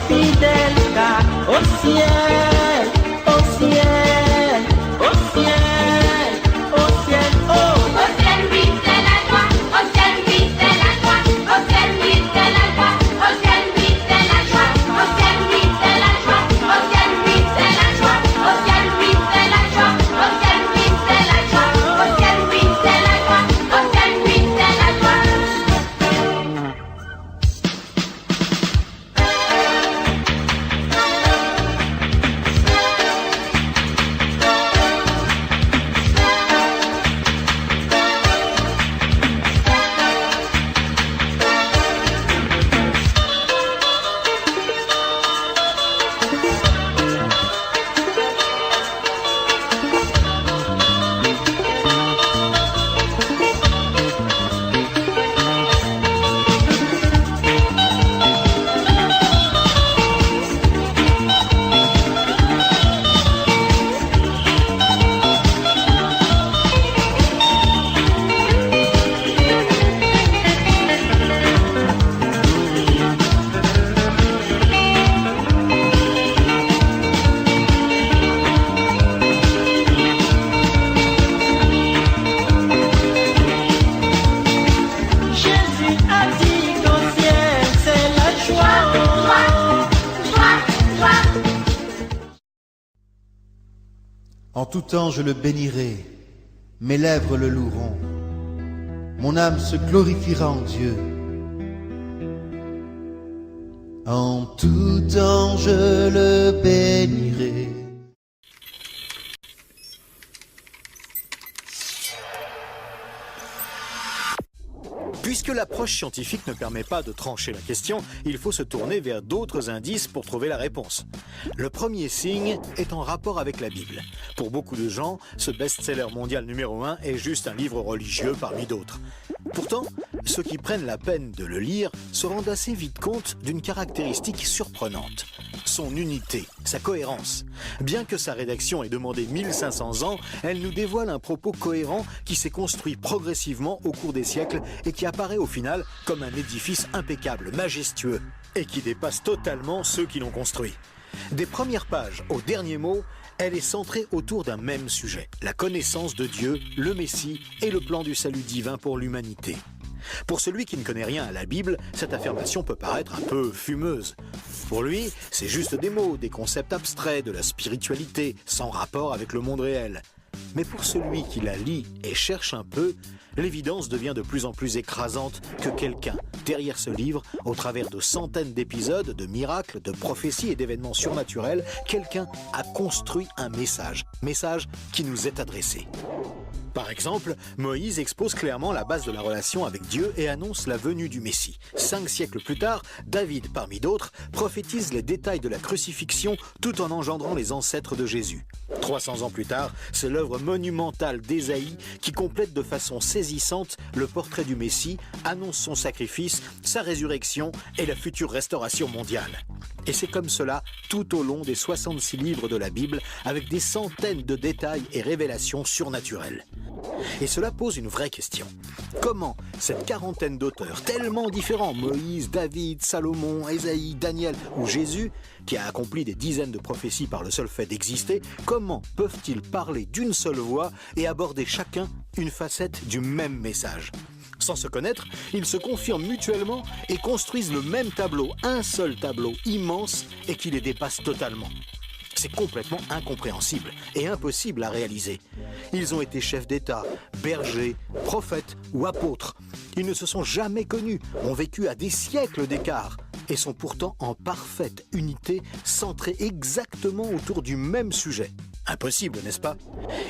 fidèle, car au ciel, au ciel, au ciel, au ciel, oh. Au ciel, oui, c'est la joie. Au ciel, oui, c'est la joie. Au ciel, oui, c'est la joie. Au ciel, oui, c'est la joie. Au ciel, oui, c'est la joie. Au ciel, oui, c'est la joie. Au ciel, oui, c'est la joie. Au ciel, oui, c'est la joie. Au ciel, oui, c'est la joie. Au ciel, oui, c'est la joie. Jésus a dit qu'au ciel, c'est la joie. En tout temps je le bénirai, mes lèvres le loueront. Mon âme se glorifiera en Dieu. En tout temps je le bénirai. Puisque l'approche scientifique ne permet pas de trancher la question, il faut se tourner vers d'autres indices pour trouver la réponse. Le premier signe est en rapport avec la Bible. Pour beaucoup de gens, ce best-seller mondial numéro 1 est juste un livre religieux parmi d'autres. Pourtant, ceux qui prennent la peine de le lire se rendent assez vite compte d'une caractéristique surprenante. Son unité, sa cohérence. Bien que sa rédaction ait demandé 1500 ans, elle nous dévoile un propos cohérent qui s'est construit progressivement au cours des siècles et qui apparaît au final comme un édifice impeccable, majestueux, et qui dépasse totalement ceux qui l'ont construit. Des premières pages au dernier mot, elle est centrée autour d'un même sujet, la connaissance de Dieu, le Messie et le plan du salut divin pour l'humanité. Pour celui qui ne connaît rien à la Bible, cette affirmation peut paraître un peu fumeuse. Pour lui, c'est juste des mots, des concepts abstraits, de la spiritualité, sans rapport avec le monde réel. Mais pour celui qui la lit et cherche un peu, l'évidence devient de plus en plus écrasante que quelqu'un, derrière ce livre, au travers de centaines d'épisodes, de miracles, de prophéties et d'événements surnaturels, quelqu'un a construit un message qui nous est adressé. Par exemple, Moïse expose clairement la base de la relation avec Dieu et annonce la venue du Messie. 5 siècles plus tard, David, parmi d'autres, prophétise les détails de la crucifixion tout en engendrant les ancêtres de Jésus. 300 ans plus tard, c'est l'œuvre monumentale d'Ésaïe qui complète de façon saisissante le portrait du Messie, annonce son sacrifice, sa résurrection et la future restauration mondiale. Et c'est comme cela tout au long des 66 livres de la Bible, avec des centaines de détails et révélations surnaturelles. Et cela pose une vraie question. Comment cette quarantaine d'auteurs tellement différents, Moïse, David, Salomon, Ésaïe, Daniel ou Jésus, qui a accompli des dizaines de prophéties par le seul fait d'exister, comment peuvent-ils parler d'une seule voix et aborder chacun une facette du même message ? Sans se connaître, ils se confirment mutuellement et construisent le même tableau, un seul tableau immense et qui les dépasse totalement. C'est complètement incompréhensible et impossible à réaliser. Ils ont été chefs d'État, bergers, prophètes ou apôtres. Ils ne se sont jamais connus, ont vécu à des siècles d'écart et sont pourtant en parfaite unité, centrés exactement autour du même sujet. Impossible, n'est-ce pas ?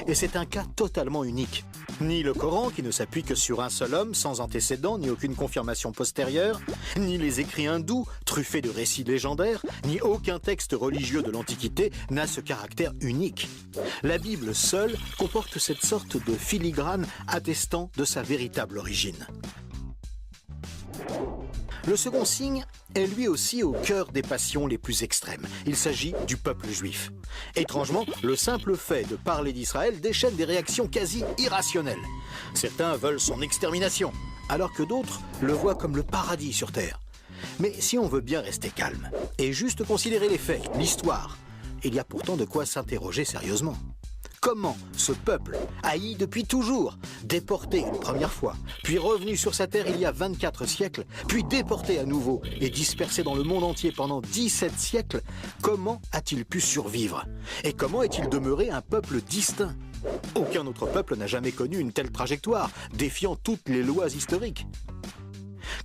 Et c'est un cas totalement unique. Ni le Coran, qui ne s'appuie que sur un seul homme, sans antécédent, ni aucune confirmation postérieure, ni les écrits hindous, truffés de récits légendaires, ni aucun texte religieux de l'Antiquité n'a ce caractère unique. La Bible seule comporte cette sorte de filigrane attestant de sa véritable origine. Le second signe est lui aussi au cœur des passions les plus extrêmes. Il s'agit du peuple juif. Étrangement, le simple fait de parler d'Israël déchaîne des réactions quasi irrationnelles. Certains veulent son extermination, alors que d'autres le voient comme le paradis sur terre. Mais si on veut bien rester calme et juste considérer les faits, l'histoire, il y a pourtant de quoi s'interroger sérieusement. Comment ce peuple, haï depuis toujours, déporté une première fois, puis revenu sur sa terre il y a 24 siècles, puis déporté à nouveau et dispersé dans le monde entier pendant 17 siècles, comment a-t-il pu survivre? Et comment est-il demeuré un peuple distinct? Aucun autre peuple n'a jamais connu une telle trajectoire, défiant toutes les lois historiques.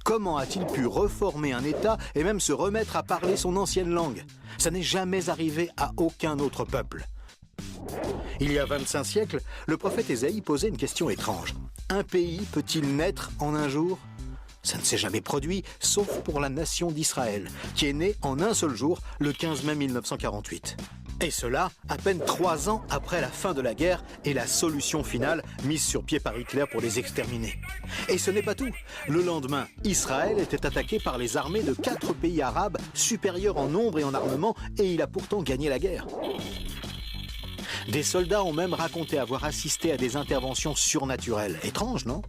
Comment a-t-il pu reformer un État et même se remettre à parler son ancienne langue? Ça n'est jamais arrivé à aucun autre peuple. Il y a 25 siècles, le prophète Ésaïe posait une question étrange. Un pays peut-il naître en un jour? Ça ne s'est jamais produit, sauf pour la nation d'Israël, qui est née en un seul jour, le 15 mai 1948. Et cela, à peine 3 ans après la fin de la guerre et la solution finale mise sur pied par Hitler pour les exterminer. Et ce n'est pas tout. Le lendemain, Israël était attaqué par les armées de 4 pays arabes supérieurs en nombre et en armement, et il a pourtant gagné la guerre. Des soldats ont même raconté avoir assisté à des interventions surnaturelles. Étrange, non?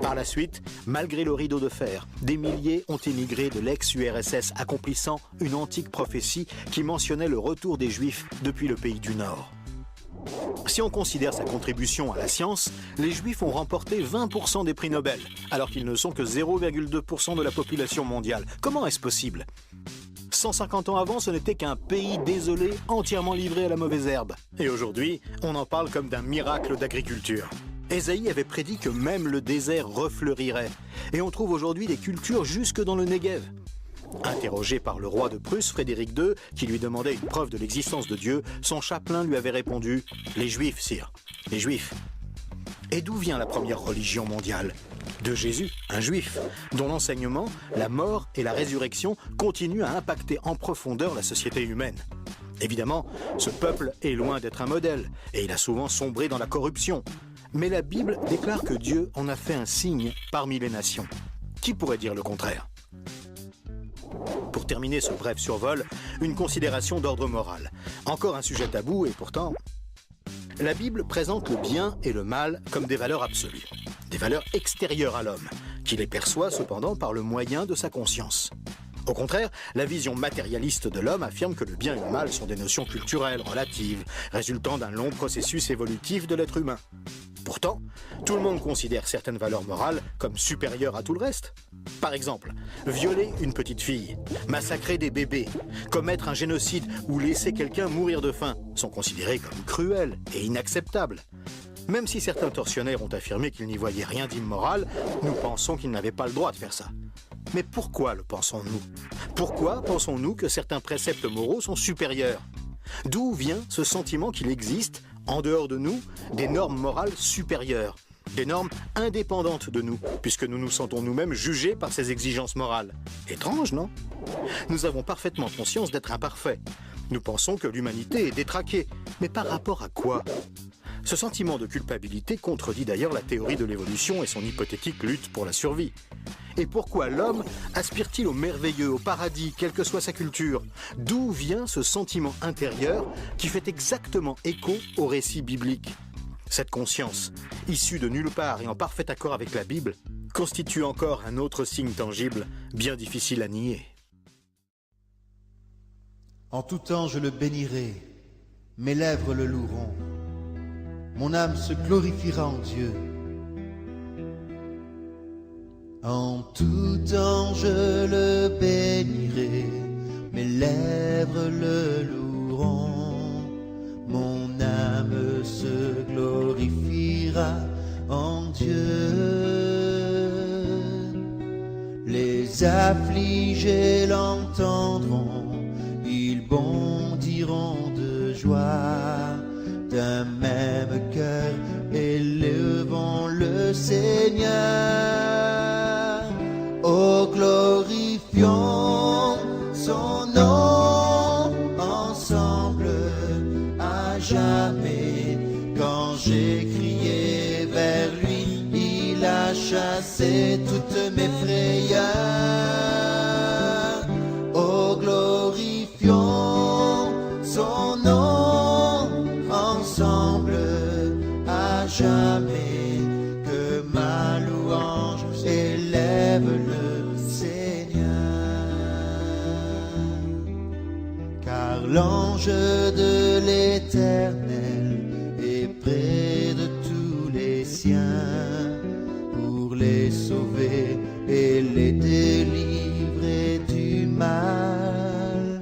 Par la suite, malgré le rideau de fer, des milliers ont émigré de l'ex-URSS, accomplissant une antique prophétie qui mentionnait le retour des Juifs depuis le pays du Nord. Si on considère sa contribution à la science, les Juifs ont remporté 20% des prix Nobel, alors qu'ils ne sont que 0,2% de la population mondiale. Comment est-ce possible? 150 ans avant, ce n'était qu'un pays désolé, entièrement livré à la mauvaise herbe. Et aujourd'hui, on en parle comme d'un miracle d'agriculture. Ésaïe avait prédit que même le désert refleurirait. Et on trouve aujourd'hui des cultures jusque dans le Negev. Interrogé par le roi de Prusse, Frédéric II, qui lui demandait une preuve de l'existence de Dieu, son chapelain lui avait répondu « Les Juifs, sire, les Juifs ». Et d'où vient la première religion mondiale? De Jésus, un juif, dont l'enseignement, la mort et la résurrection continuent à impacter en profondeur la société humaine. Évidemment, ce peuple est loin d'être un modèle, et il a souvent sombré dans la corruption. Mais la Bible déclare que Dieu en a fait un signe parmi les nations. Qui pourrait dire le contraire? Pour terminer ce bref survol, une considération d'ordre moral. Encore un sujet tabou et pourtant... La Bible présente le bien et le mal comme des valeurs absolues, des valeurs extérieures à l'homme, qui les perçoit cependant par le moyen de sa conscience. Au contraire, la vision matérialiste de l'homme affirme que le bien et le mal sont des notions culturelles, relatives, résultant d'un long processus évolutif de l'être humain. Pourtant, tout le monde considère certaines valeurs morales comme supérieures à tout le reste. Par exemple, violer une petite fille, massacrer des bébés, commettre un génocide ou laisser quelqu'un mourir de faim sont considérés comme cruels et inacceptables. Même si certains tortionnaires ont affirmé qu'ils n'y voyaient rien d'immoral, nous pensons qu'ils n'avaient pas le droit de faire ça. Mais pourquoi le pensons-nous? Pourquoi pensons-nous que certains préceptes moraux sont supérieurs? D'où vient ce sentiment qu'il existe, en dehors de nous, des normes morales supérieures, des normes indépendantes de nous, puisque nous nous sentons nous-mêmes jugés par ces exigences morales? Étrange, non? Nous avons parfaitement conscience d'être imparfaits. Nous pensons que l'humanité est détraquée, mais par rapport à quoi? Ce sentiment de culpabilité contredit d'ailleurs la théorie de l'évolution et son hypothétique lutte pour la survie. Et pourquoi l'homme aspire-t-il au merveilleux, au paradis, quelle que soit sa culture? D'où vient ce sentiment intérieur qui fait exactement écho au récit biblique? Cette conscience, issue de nulle part et en parfait accord avec la Bible, constitue encore un autre signe tangible, bien difficile à nier. En tout temps je le bénirai, mes lèvres le loueront. Mon âme se glorifiera en Dieu. En tout temps je le bénirai, mes lèvres le loueront. Mon âme se glorifiera en Dieu. Les affligés l'entendront, ils bondiront de joie. D'un même cœur, élevons le Seigneur. Oh, glorifions son nom ensemble à jamais. Quand j'ai crié vers lui, il a chassé toutes mes frayeurs. Oh, glorifions son nom ensemble à jamais, que ma louange élève le Seigneur. car l'ange de l'Éternel est près de tous les siens pour les sauver et les délivrer du mal.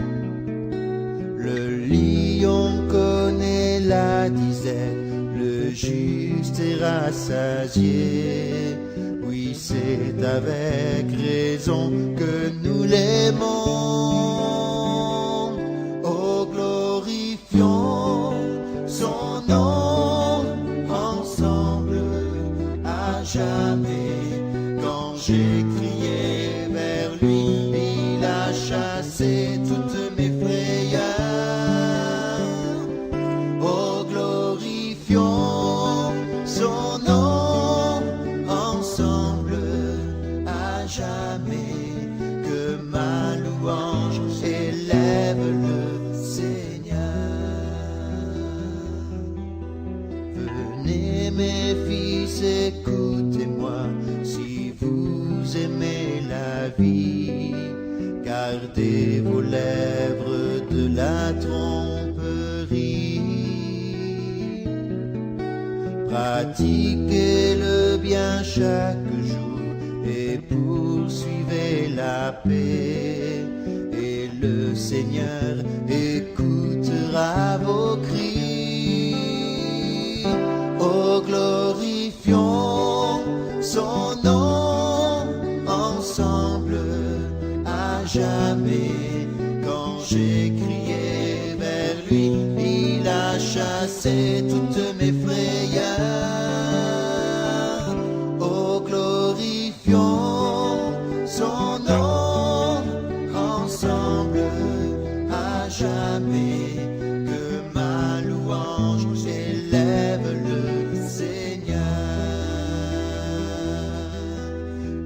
Le lion connaît la disette, le juste est rassasié. Oui, c'est avec raison que nous l'aimons. Oh, glorifions son nom ensemble à jamais. Quand j'ai crié vers lui, il a chassé toutes mes frayeurs. Oh, glorifions son nom ensemble à jamais. Que ma louange élève le Seigneur. Venez mes fils, écoutez-moi, si vous aimez la vie, gardez vos lèvres de la tromperie. Pratiquez le bien chaque jour et poursuivez la paix. Et le Seigneur écoutera vos cris. Oh, glorifions son nom ensemble à jamais. Quand j'ai crié vers lui, il a chassé toutes mes frayeurs. Oh, glorifions son nom ensemble à jamais. Que ma louange élève le Seigneur.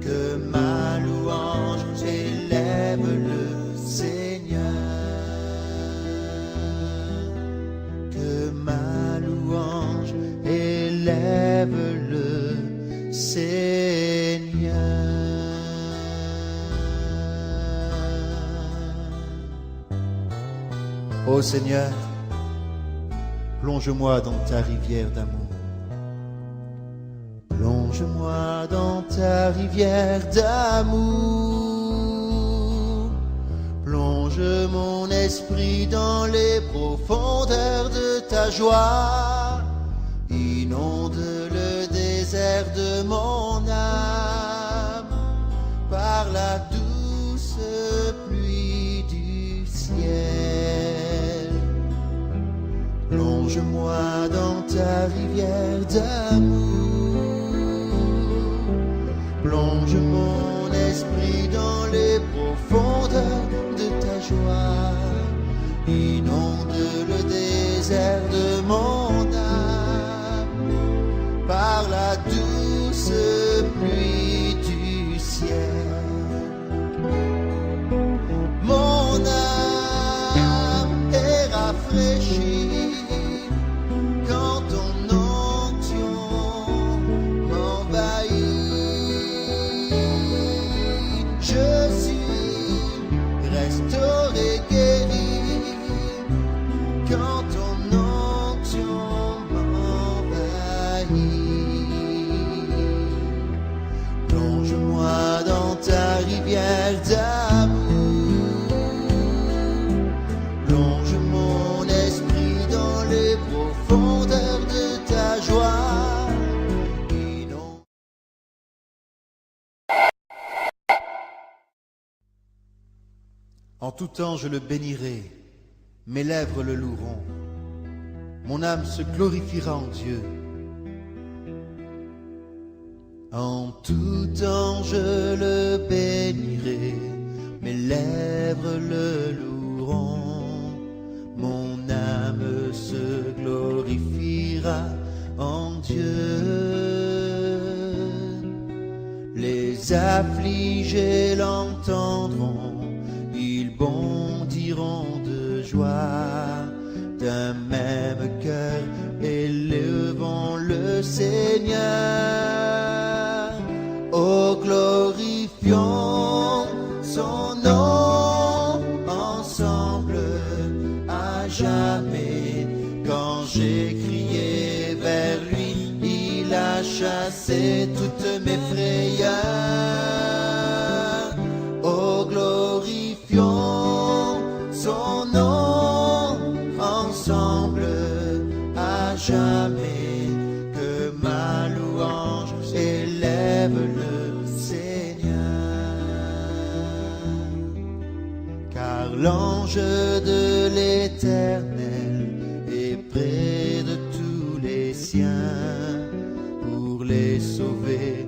Que ma louange élève le Seigneur. Que ma louange élève le Seigneur. Ô Seigneur, plonge-moi dans ta rivière d'amour. Plonge-moi dans ta rivière d'amour. Plonge mon esprit dans les profondeurs de ta joie. Inonde le désert de mon âme par la douce pluie du ciel. Plonge-moi dans ta rivière d'amour. Plonge mon esprit dans les profondeurs de ta joie. Inonde le désert de mon âme par la douce pluie du ciel. Mon âme est rafraîchie quand ton onction m'envahit. Je suis restauré, guéri quand ton onction m'envahit. Plonge-moi dans ta rivière d'amour. Plonge mon esprit dans les profondeurs de ta joie. Inonde. En tout temps je le bénirai, mes lèvres le loueront. Mon âme se glorifiera en Dieu. En tout temps je le bénirai, mes lèvres le loueront. Mon âme se glorifiera en Dieu. Les affligés l'entendront, ils bondiront de joie. D'un même cœur élevons le Seigneur. Oh, glorifions son nom ensemble à jamais. Quand j'ai crié vers lui, il a chassé toutes mes frayeurs. Oh, glorifions son nom ensemble à jamais. Que ma louange élève le Seigneur. Car l'ange de l'Éternel est près de tous les siens pour les sauver